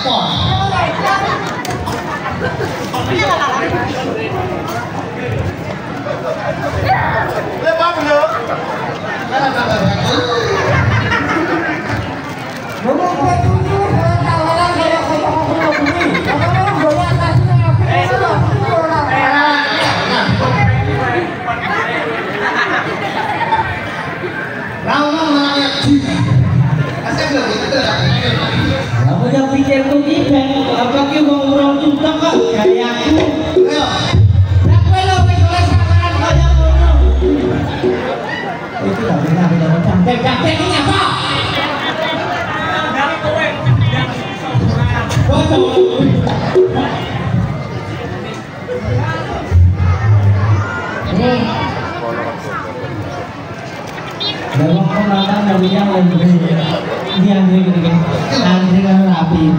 apa? Lepas dulu. Apa yang pikir tuh kita? Apa kita mau urang juta kok? Kayak aku. Ayo. Berapa lo boleh samaran kayak ngono? Itu enggak benar benar cantik ini apa? Dari kowe. Dalam penonton namanya lebih dia antri kan rapi.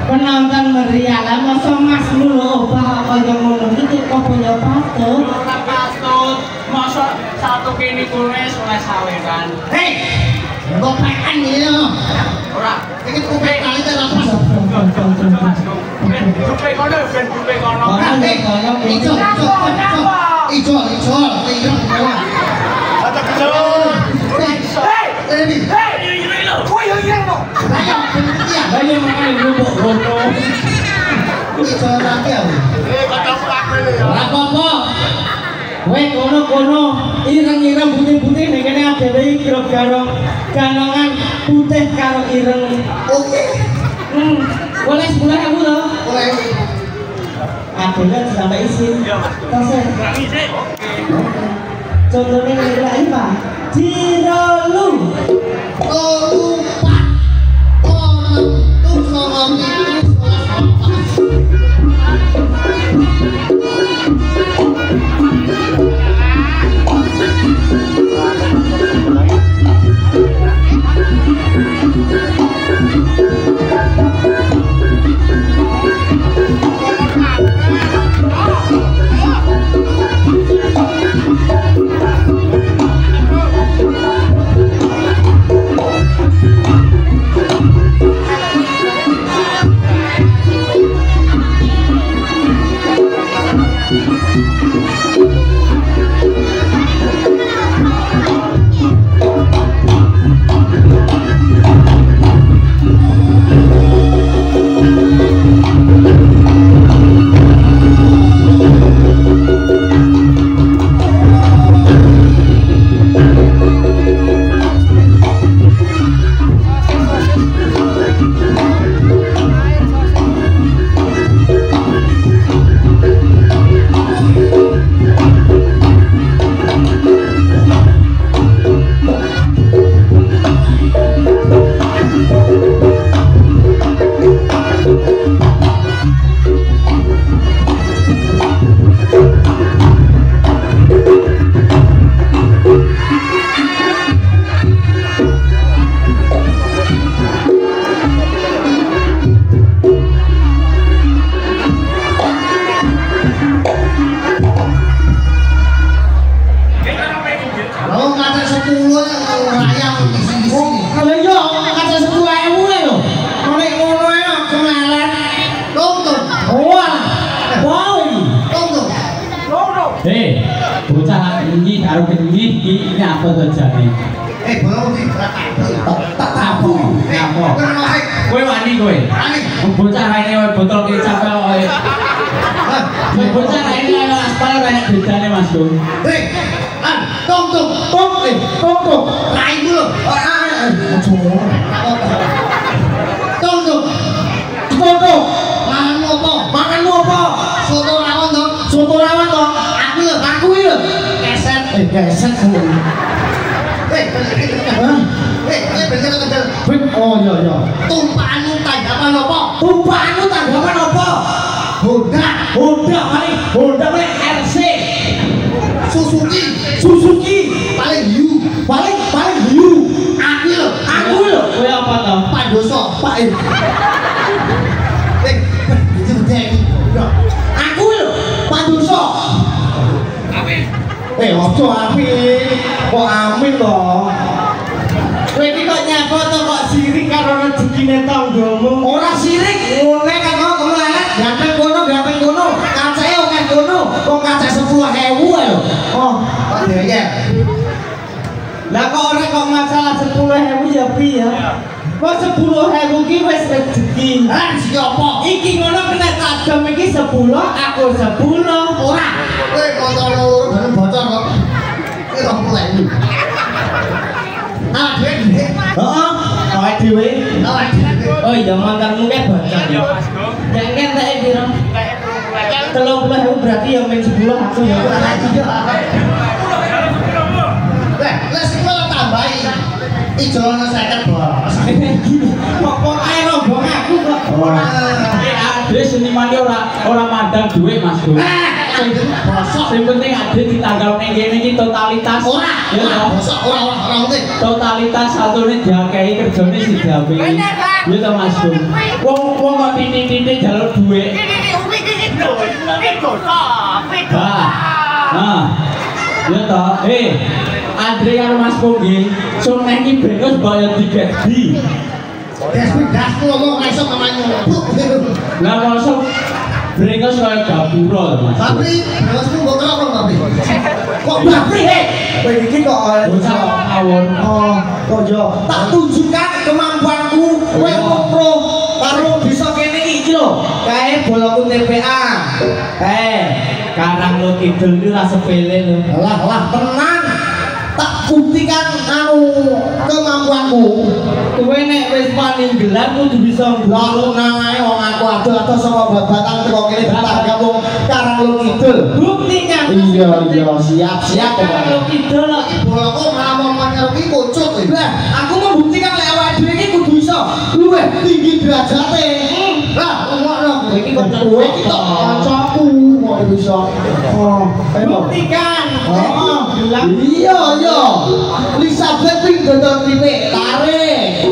Penonton meriah lah, masa mas lu loh, apa yang ngono itu kok punya patut? Patut, masa satu kini kules oleh saweran. Hei, gopekan ini loh. Ora, ini gopek kali terlepas. Gopek kono, gopek kono. Ijo. Ada kejauh. Ayo makan lubuk gono. Ijo lagi ya. Apa-apa. Weh kono ireng-ireng putih-putih ning kene adewe kira-kira ganongan putih karo ireng. Oke. Boleh 10.000 to? Boleh. Adewe sampai isi. Iya, Mas. Tos. Isi. Oke. Contohnya nilai Pak. Jirolu. Lupa. Tuh sama ini apa terjadi? Belum sih, tak tahu. Apa? Kowe wani kowe. Bocah raine botol kecap kowe. Bocah raine ana aspal banyak bedane Mas Dong. Tong. Raimu lho. Tong. Makanmu apa? Soto rawon toh. Aku lho. Keset. Oh iya. Tumpahanmu tanggapan apa? Honda paling RC. Suzuki paling hiu. Aku lho. Kowe apa to? Pak Doso, Pak. Aku lho, Pak Doso. Ojo amin. Kok amin to? Kowe iki kok nyapa to kok sirik karo rezekine tanggamu? Ora sirik. ya piye? Kok 10.000 ki wis rezeki. Ah, siapa? Iki ngono kena kadem iki 10, aku 10. Ora. Kowe kanca loro bareng bocor kok. Iki 20.000. Ah, dhewe. Heeh, awake dhewe. Awake dhewe. Oh iya mantanmu kayak bocor. Iya, Mas Go. Nek entek piro? 30.000 berarti ya main 10 aku ya. Lah sing malah tambahi. Ijono 50 bos. Kok ae rombong aku kok. Ade seniman ora mandang duit Mas Go. Bosok. Sing penting ade ditanggal ning kene iki totalitas. Ora. Ya toh. Bosok ora mungkin. Totalitas satune diakehi kerjane si Dawi. Ya toh Mas Go. Wong kok titik-titik njaluk duit. Nah. Ya toh. Andre karo Mas Go nggih. Sun nek iki bengos bayar tiket di. Das ngomong ra iso namanya. Lah mosok brengos kaya gapura Mas. Tapi bosku kok kenapa tapi? Kok bapri kowe iki kok Bocah ngawur. oh kok yo tak tunjukkan kemampuanku kowe pro karo bisa kene iki lho kae bolaku TPA karang lo kidul iki ra sepele lho Alah tenang. Tak buktikan kemampuanku. kowe nek wis paninggelan kudu bisa Lalu nangae wong aku ado sama babatan teko kene tetangga wong Karang Lu Kidul. buktikan Iya siap karang lo kidul lho Bolaku malah mau karo iki kucut. lah aku membuktikan lek awake dhewe iki kudu iso Luwih tinggi derajate. Lah ngono Iki kanca kowe iki tok kancaku kok iso. Oh, ayo. buktikan Oh, bilang iya. Elizabeth ping dodol titik tarik.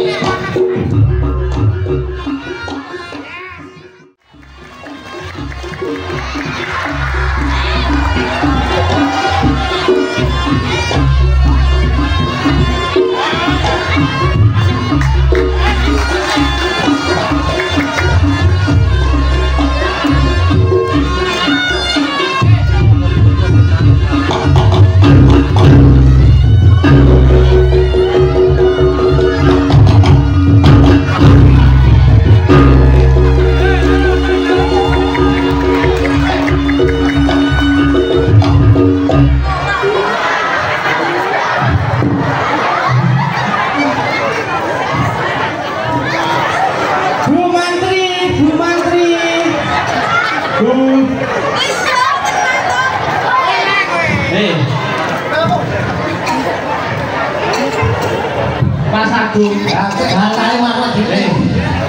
Mas Agung, Gatahe malah dhewe.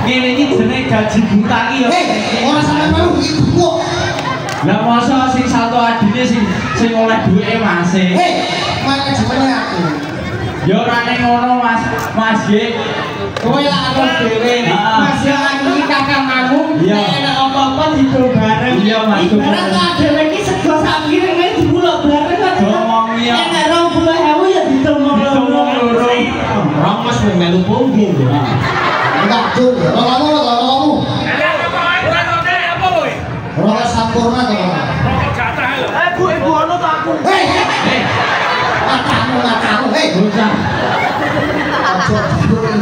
ngene iki jenenge gaji buta iki ya. Ora sampe baru iki kok. Lah masa sing satu adine sing oleh duwike Mas. Manajemennya aku. Ya ora ning ngono Mas. Mas nggih. kowe lak anu dhewe Mas yo aku iki kakang aku Iya. nek ana apa-apa didol bareng Iya, Mas. ibarat tak dhewe iki sego sak piring ae dibulok bareng kan Ngomong iya. nek 20.000 ya didol loro Orang Mas wong melu punggung. Enggak tuh, kamu. Ora sampurna to. ibu ono tak aku Kamu. Bocah. Aja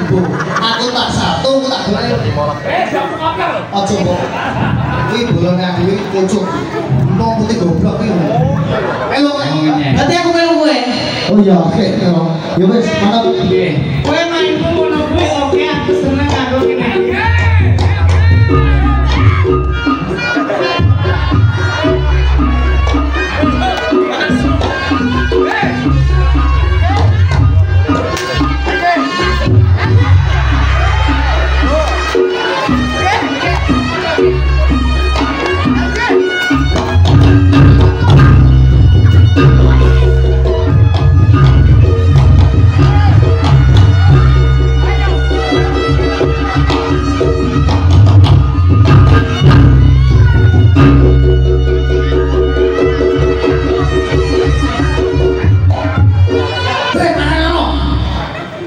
ibu. Aku tak satu, aku tak golek. Aja kok. Iki bolone aku iki kucuk. Wong putih goblok iki. Melu. berarti aku melu kowe Oh iya, oke. Ya wis, mantap. kowe mainku ngono kuwi oke aku seneng karo kene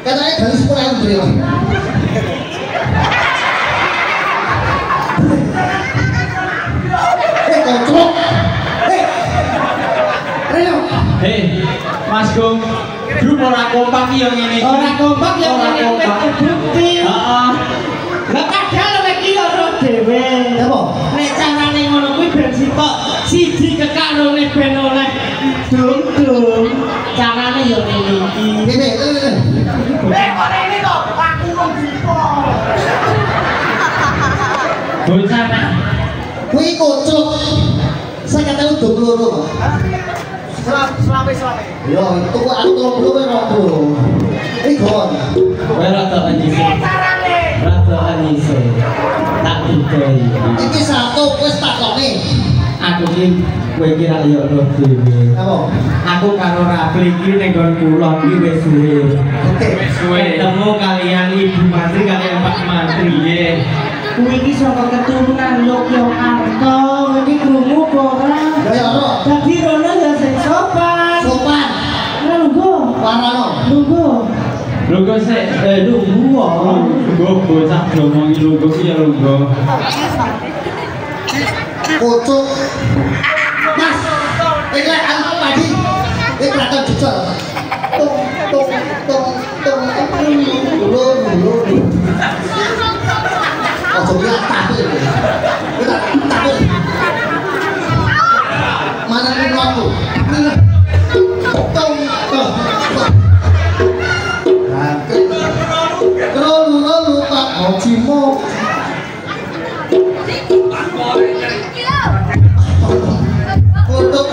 Katanya dari 10.000 beliau. Kocok. Ayo. Hei, Mas Gung. Grup ora kompak yo ngene iki. Ora kompak yo ngene iki bukti. Heeh. Lah padahal iki ora dhewe. Apa? Nek carane ngono kuwi ben sitok siji kekarone ben oleh dung-dung. Carane yo ngene iki. Ngene. Kok ini to? Aku wong jipo. Bocah nek Kuwi kocok. Saya kata udah peluru. Selame. Yo, itu kok aku tolong peluru memang peluru. Ini gon. kowe rada anjise. Rada anjise. Tak didoi. Iki satu wis takone. Aku ki kowe kira yo roh dhewe. Apa? Aku karo Rapli iki ning nggon kula iki wis suwe. Oke. Ketemu kalian Ibu Menteri kalian Pak Menteri. Piye? Kuwi iki saka keturunan Yogyakarta. Iki krungu ora? Ya ora. Dadi rono ya sing sopan. Sopan. Lungguh. Warano. Lungguh. Lungguh sik. Lungguh wae. Lungguh bocah ngomongi lungguh ki ya lungguh. Kocok. Mas. Iki aku padi. Iki kelihatan jujur. Tung. Lulu. Oh, jadi takut. Kita takut. Mana nih aku? Tung. Lalu Pak Mojimo. Untuk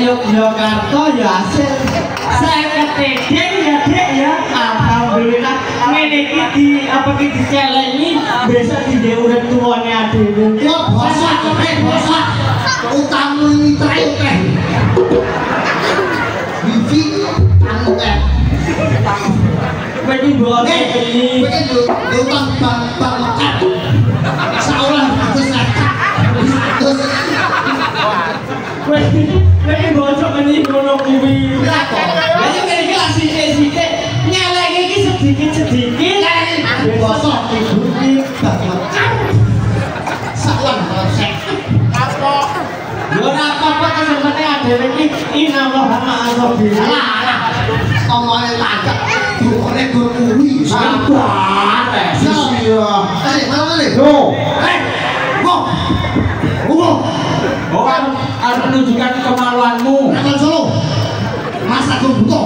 Yogyakarta ya hasil saya ketedeng ya dek ya alhamdulillah ngene iki di apa ki dicelengi besok di urip tuane adewe yo bosak utangmu ini terakhir bibi anu kowe iki mbok ini utang bang mekat saulah terus kowe iki bocok ini ngono kuwi lha kok lha yo kene iki lak sithik-sithik nyeleke iki sedikit-sedikit bosok ibu iki bang mekat saulah resek yo ora apa-apa kesempate adewe iki inallah ma'asabi alah omongane tagak dione gur kuwi sabar sisi yo mana yo Oh, harus menunjukkan kemaluanmu. Jangan solo. Mas aku butuh.